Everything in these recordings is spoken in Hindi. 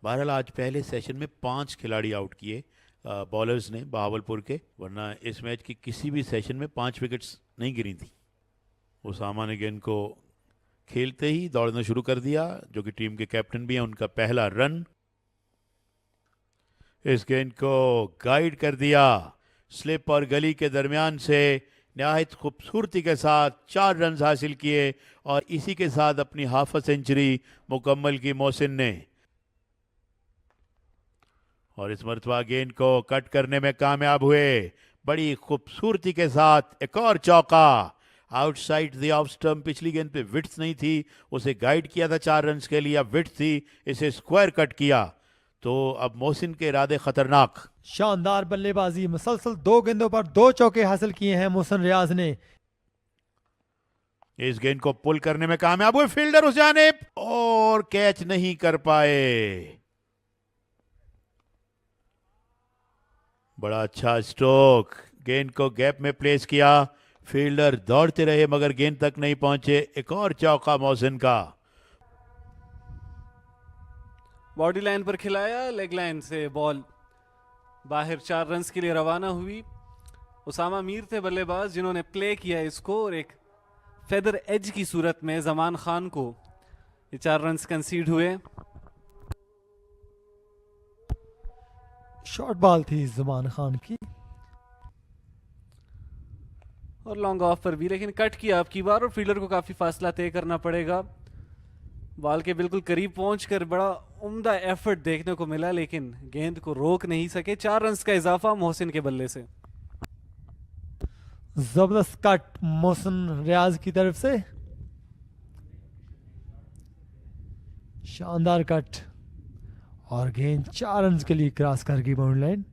बहरहाल आज पहले सेशन में 5 खिलाड़ी आउट किए बॉलर्स ने बहावलपुर के, वरना इस मैच की किसी भी सेशन में 5 विकेट्स नहीं गिरी थी। उसामा ने गेंद को खेलते ही दौड़ना शुरू कर दिया, जो कि टीम के कैप्टन भी हैं, उनका पहला रन। इस गेंद को गाइड कर दिया स्लिप और गली के दरमियान से, नहायत खूबसूरती के साथ 4 रन हासिल किए और इसी के साथ अपनी हाफ सेंचुरी मुकम्मल की मोहसिन ने। और इस मरतबा गेंद को कट करने में कामयाब हुए, बड़ी खूबसूरती के साथ एक और चौका आउटसाइड द ऑफ स्टंप। पिछली गेंद पे विड्थ नहीं थी, उसे गाइड किया था 4 रन के लिए, अब विड्थ थी, इसे स्क्वायर कट किया, तो अब मोहसिन के इरादे खतरनाक। शानदार बल्लेबाजी, मुसलसल 2 गेंदों पर 2 चौके हासिल किए हैं मोहसिन रियाज ने। इस गेंद को पुल करने में कामयाब हुए फील्डर उस जानिब, और कैच नहीं कर पाए। बड़ा अच्छा स्ट्रोक, गेंद को गैप में प्लेस किया, फील्डर दौड़ते रहे मगर गेंद तक नहीं पहुंचे। एक और चौका मोहसिन का। बॉडी लाइन पर खिलाया, लेग लाइन से बॉल बाहर 4 रन के लिए रवाना हुई। उसामा मीर थे बल्लेबाज जिन्होंने प्ले किया इसको, और एक फेदर एज की सूरत में जमान खान को ये 4 रन कंसीड हुए। शॉर्ट बॉल थी जमान खान की, और लॉन्ग ऑफ पर भी, लेकिन कट किया अब की बार, और फील्डर को काफी फासला तय करना पड़ेगा। बॉल के बिल्कुल करीब पहुंचकर बड़ा उम्दा एफर्ट देखने को मिला, लेकिन गेंद को रोक नहीं सके। 4 रन का इजाफा मोहसिन के बल्ले से। जबरदस्त कट मोहसिन रियाज की तरफ से, शानदार कट, और गेंद 4 रन के लिए क्रॉस कर गई बाउंड्री लाइन।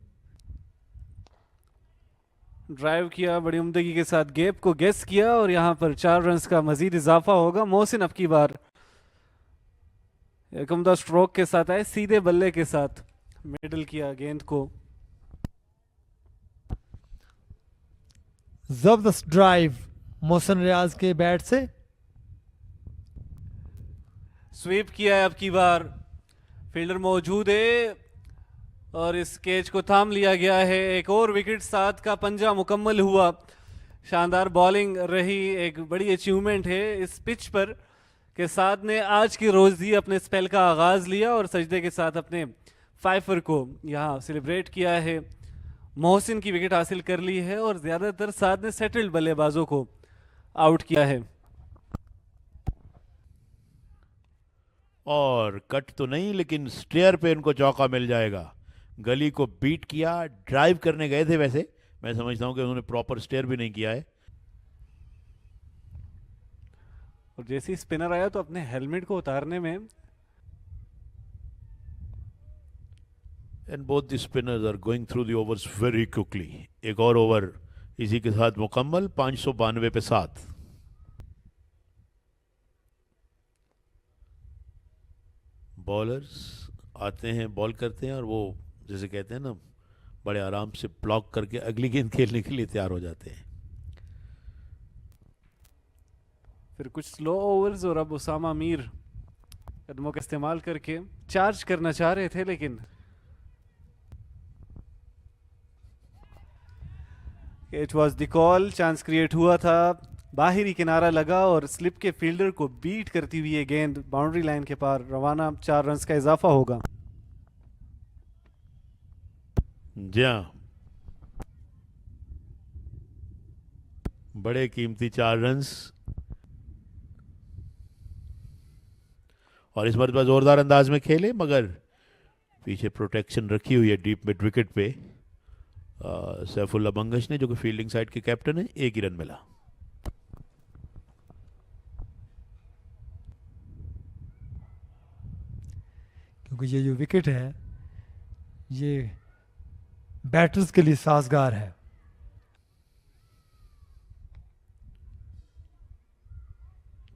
ड्राइव किया बड़ी उम्दगी के साथ, गैप को गेस किया, और यहां पर 4 रन का मजीद इजाफा होगा। मोहसिन अब की बार एक उम्दा स्ट्रोक के साथ आए, सीधे बल्ले के साथ मिडल किया गेंद को। जबरदस्त ड्राइव मोहसिन रियाज के बैट से, स्वीप किया है अब की बार, फील्डर मौजूद है और इस कैच को थाम लिया गया है। एक और विकेट, 7 का पंजा मुकम्मल हुआ। शानदार बॉलिंग रही, एक बड़ी अचीवमेंट है इस पिच पर के साथ ने आज की रोज ही अपने स्पेल का आगाज लिया और सजदे के साथ अपने फाइफर को यहाँ सेलिब्रेट किया है। मोहसिन की विकेट हासिल कर ली है और ज्यादातर साथ ने सेटल्ड बल्लेबाजों को आउट किया है। और कट तो नहीं, लेकिन स्टेयर पे इनको चौका मिल जाएगा। गली को बीट किया, ड्राइव करने गए थे, वैसे मैं समझता हूं कि उन्होंने प्रॉपर स्टेयर भी नहीं किया है। और जैसे ही स्पिनर आया तो अपने हेलमेट को उतारने में, and both the spinners are going through the overs very quickly. एक और ओवर इसी के साथ मुकम्मल, 592 पे 7। बॉलर्स आते हैं, बॉल करते हैं, और वो जैसे कहते हैं ना, बड़े आराम से ब्लॉक करके अगली गेंद खेलने के लिए तैयार हो जाते हैं। फिर कुछ स्लो ओवर्स, और अब उसामा मीर कदमों का इस्तेमाल करके चार्ज करना चाह रहे थे, लेकिन it was the call. Chance create हुआ था, बाहरी किनारा लगा और स्लिप के फील्डर को बीट करती हुई ये गेंद बाउंड्री लाइन के पार रवाना। 4 रन का इजाफा होगा। जी हाँ, बड़े कीमती 4 रन्स। और इस मरतबा जोरदार अंदाज में खेले, मगर पीछे प्रोटेक्शन रखी हुई है डीप मिड विकेट पे सैफुल्ला बंगश ने, जो कि फील्डिंग साइड के कैप्टन है। 1 ही रन मिला। क्योंकि ये जो विकेट है ये बैटर्स के लिए साजगार है।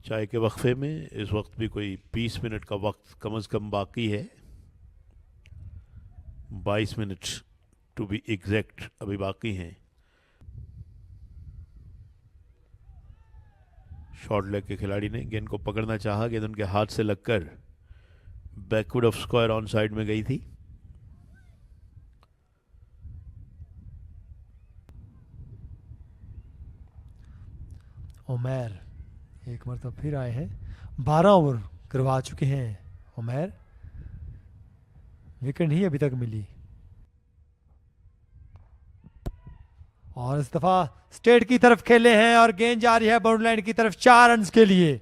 चाय के वक्फे में इस वक्त भी कोई 20 मिनट का वक्त कम से कम बाकी है। 22 मिनट टू बी एग्जैक्ट अभी बाकी हैं। शॉर्ट लेग के खिलाड़ी ने गेंद को पकड़ना चाहा, गेंद उनके हाथ से लगकर backward of square on side में गई थी। उमैर एक मरतबा फिर आए हैं, 12 ओवर करवा चुके हैं उमैर, विकेट नहीं अभी तक मिली। और इस दफा स्टेट की तरफ खेले हैं और गेंद जा रही है बाउंड्री लाइन की तरफ 4 रन के लिए।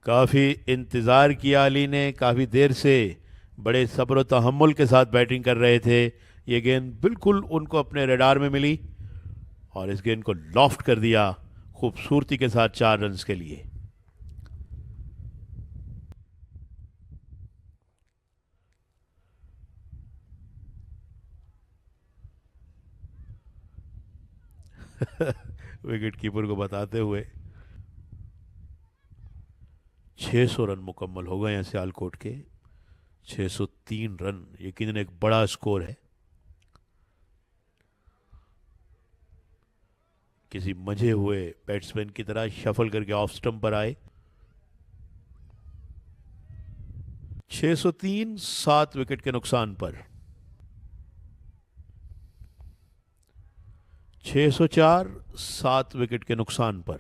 काफी इंतजार किया अली ने, काफी देर से बड़े सब्र तहम्मुल के साथ बैटिंग कर रहे थे। ये गेंद बिल्कुल उनको अपने रडार में मिली और इस गेंद को लॉफ्ट कर दिया खूबसूरती के साथ 4 रन के लिए। विकेट कीपर को बताते हुए 600 रन मुकम्मल हो गए हैं सियालकोट के। 603 रन यकीनन एक बड़ा स्कोर है। किसी मजे हुए बैट्समैन की तरह शफल करके ऑफ स्टंप पर आए। 603 7 विकेट के नुकसान पर। 604 7 विकेट के नुकसान पर।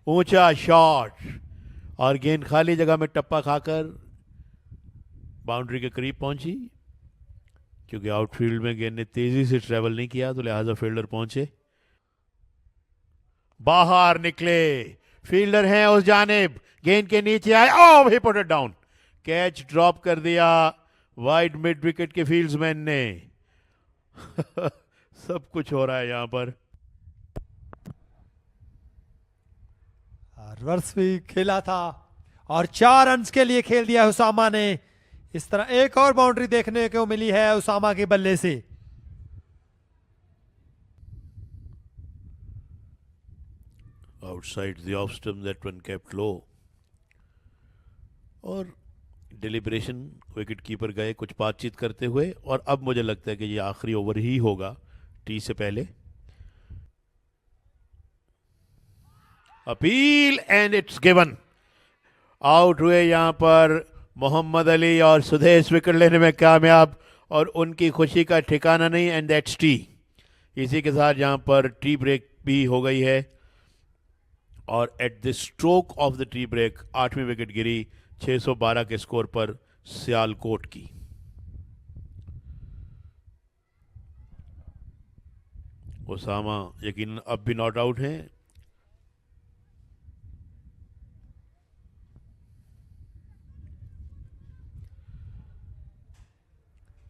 ऊंचा शॉट और गेंद खाली जगह में टप्पा खाकर बाउंड्री के करीब पहुंची। क्योंकि आउटफील्ड में गेंद ने तेजी से ट्रेवल नहीं किया तो लिहाजा फील्डर पहुंचे, बाहर निकले। फील्डर हैं उस जानिब, गेंद के नीचे आए, oh he put it down. Catch drop कर दिया वाइड मिड विकेट के फील्ड्समैन ने। सब कुछ हो रहा है यहां पर। रिवर्स भी खेला था और 4 रन के लिए खेल दिया उसामा ने। इस तरह एक और बाउंड्री देखने को मिली है उसामा के बल्ले से। Outside the off stump that one kept low. और डिलिब्रेशन विकेट कीपर गए कुछ बातचीत करते हुए, और अब मुझे लगता है कि ये आखिरी ओवर ही होगा टी से पहले। Appeal and it's given. Out हुए यहां पर मोहम्मद अली और सुदेश विकेट लेने में कामयाब, और उनकी खुशी का ठिकाना नहीं। And that's T. इसी के साथ यहां पर टी ब्रेक भी हो गई है और at the stroke of the tea break 8वीं विकेट गिरी 612 के स्कोर पर सियालकोट की। उसामा यकीनन अब भी नॉट आउट हैं।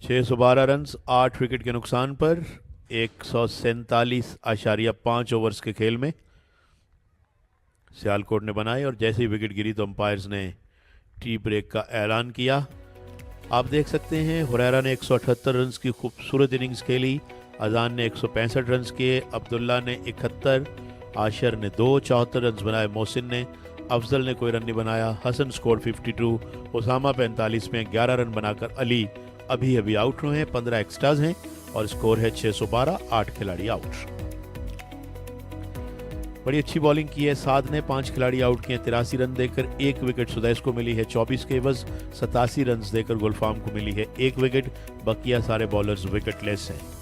छह 112 रन 8 विकेट के नुकसान पर 147.5 ओवर्स के खेल में सियालकोट ने बनाए। और जैसे ही विकेट गिरी तो अंपायर्स ने टी ब्रेक का ऐलान किया। आप देख सकते हैं हुरैरा ने 178 रन की खूबसूरत इनिंग्स खेली, अजान ने 165 रन किए, अब्दुल्ला ने 71, आशर ने 2, 74 रन बनाए मोहसिन ने, अफजल ने कोई रन नहीं बनाया, हसन स्कोर 52, उसामा 45 में 11 रन बनाकर अली अभी अभी आउट हुए हैं। 15 एक्स्ट्राज हैं और स्कोर है 612, 8 खिलाड़ी आउट। बड़ी अच्छी बॉलिंग की है साध ने, 5 खिलाड़ी आउट किए 83 रन देकर। 1 विकेट सुदैश को मिली है 24 के एवज। 87 रन देकर गुलफाम को मिली है 1 विकेट। बकिया सारे बॉलर्स विकेटलेस हैं।